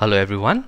Hello everyone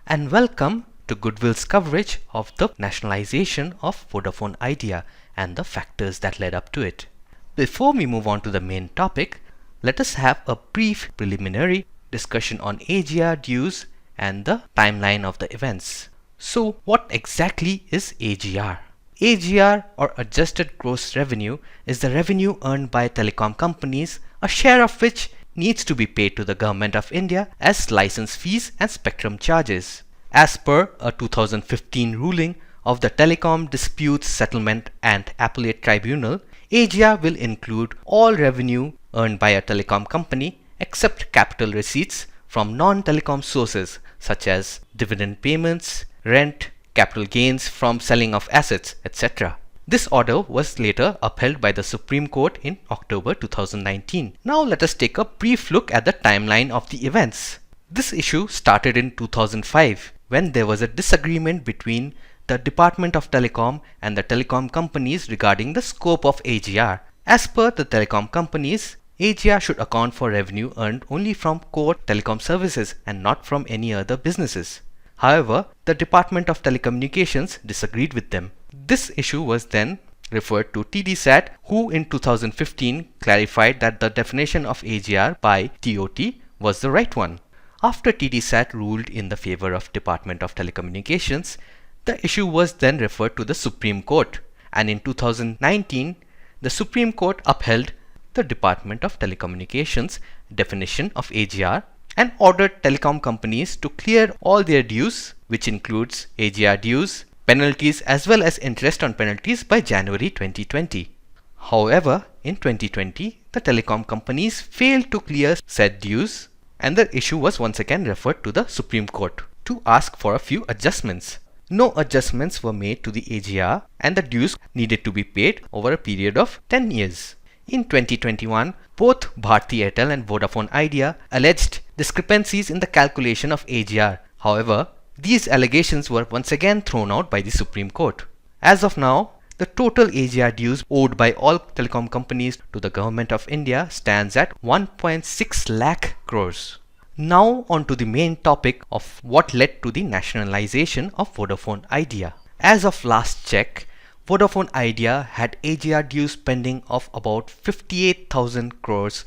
and welcome to Goodwill's coverage of the nationalization of Vodafone Idea and the factors that led up to it. Before we move on to the main topic, let us have a brief preliminary discussion on AGR dues and the timeline of the events. So what exactly is AGR? AGR or Adjusted Gross Revenue is the revenue earned by telecom companies, a share of which needs to be paid to the Government of India as license fees and spectrum charges. As per a 2015 ruling of the Telecom Disputes Settlement and Appellate Tribunal, AGR will include all revenue earned by a telecom company except capital receipts from non-telecom sources such as dividend payments, rent, capital gains from selling of assets, etc. This order was later upheld by the Supreme Court in October 2019. Now let us take a brief look at the timeline of the events. This issue started in 2005 when there was a disagreement between the Department of Telecom and the telecom companies regarding the scope of AGR. As per the telecom companies, AGR should account for revenue earned only from core telecom services and not from any other businesses. However, the Department of Telecommunications disagreed with them. This issue was then referred to TDSAT, who in 2015 clarified that the definition of AGR by TOT was the right one. After TDSAT ruled in the favor of Department of Telecommunications, the issue was then referred to the Supreme Court, and in 2019, the Supreme Court upheld the Department of Telecommunications definition of AGR and ordered telecom companies to clear all their dues, which includes AGR dues, penalties as well as interest on penalties by January 2020. However, in 2020, the telecom companies failed to clear said dues and the issue was once again referred to the Supreme Court to ask for a few adjustments. No adjustments were made to the AGR and the dues needed to be paid over a period of 10 years. In 2021, both Bharti Airtel and Vodafone Idea alleged discrepancies in the calculation of AGR. However, these allegations were once again thrown out by the Supreme Court. As of now, the total AGR dues owed by all telecom companies to the Government of India stands at 1.6 lakh crores. Now on to the main topic of what led to the nationalization of Vodafone Idea. As of last check, Vodafone Idea had AGR dues pending of about 58,000 crores.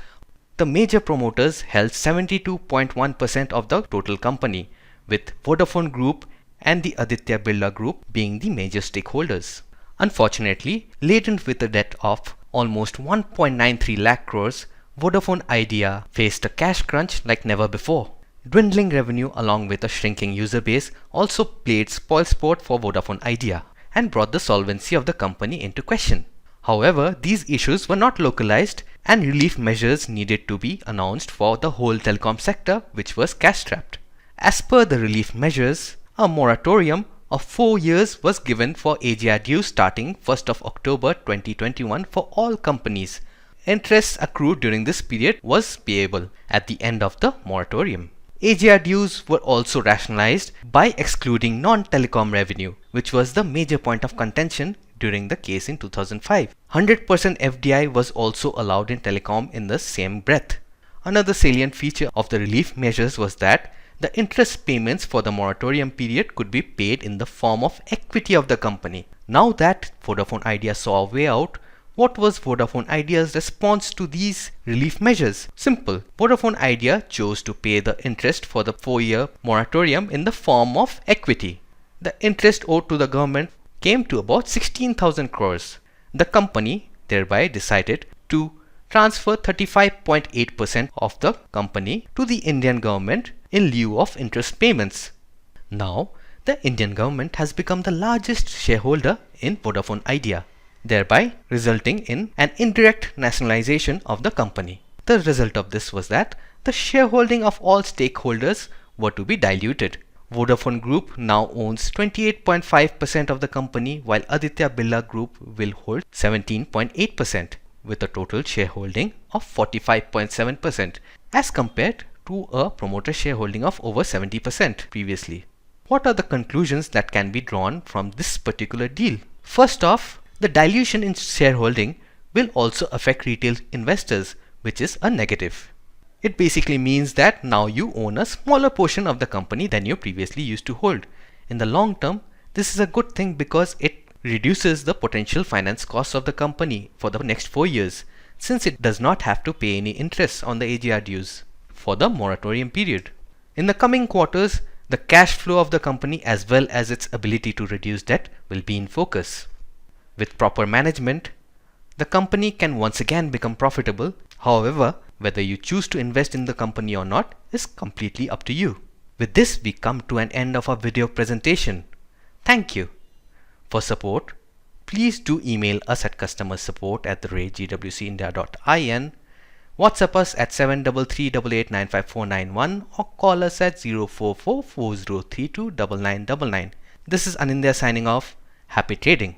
The major promoters held 72.1% of the total company, with Vodafone Group and the Aditya Birla Group being the major stakeholders. Unfortunately, laden with a debt of almost 1.93 lakh crores, Vodafone Idea faced a cash crunch like never before. Dwindling revenue along with a shrinking user base also played spoilsport for Vodafone Idea and brought the solvency of the company into question. However, these issues were not localized and relief measures needed to be announced for the whole telecom sector, which was cash-strapped. As per the relief measures, a moratorium of 4 years was given for AGR dues starting 1st of October 2021 for all companies. Interest accrued during this period was payable at the end of the moratorium. AGR dues were also rationalized by excluding non-telecom revenue, which was the major point of contention during the case in 2005. 100% FDI was also allowed in telecom in the same breath. Another salient feature of the relief measures was that the interest payments for the moratorium period could be paid in the form of equity of the company. Now that Vodafone Idea saw a way out, what was Vodafone Idea's response to these relief measures? Simple. Vodafone Idea chose to pay the interest for the 4-year moratorium in the form of equity. The interest owed to the government came to about 16,000 crores. The company thereby decided to transfer 35.8% of the company to the Indian government in lieu of interest payments. Now, the Indian government has become the largest shareholder in Vodafone Idea, thereby resulting in an indirect nationalization of the company. The result of this was that the shareholding of all stakeholders were to be diluted. Vodafone Group now owns 28.5% of the company, while Aditya Birla Group will hold 17.8%, with a total shareholding of 45.7% as compared to a promoter shareholding of over 70% previously. What are the conclusions that can be drawn from this particular deal? First off, the dilution in shareholding will also affect retail investors, which is a negative. It basically means that now you own a smaller portion of the company than you previously used to hold. In the long term, this is a good thing because it reduces the potential finance costs of the company for the next 4 years, since it does not have to pay any interest on the AGR dues for the moratorium period. In the coming quarters, the cash flow of the company as well as its ability to reduce debt will be in focus. With proper management, the company can once again become profitable. However, whether you choose to invest in the company or not is completely up to you. With this, we come to an end of our video presentation. Thank you. For support, please do email us at customersupport@gwcindia.in, WhatsApp us at 7338895491 or call us at 04440329999. This is Anindya signing off. Happy trading.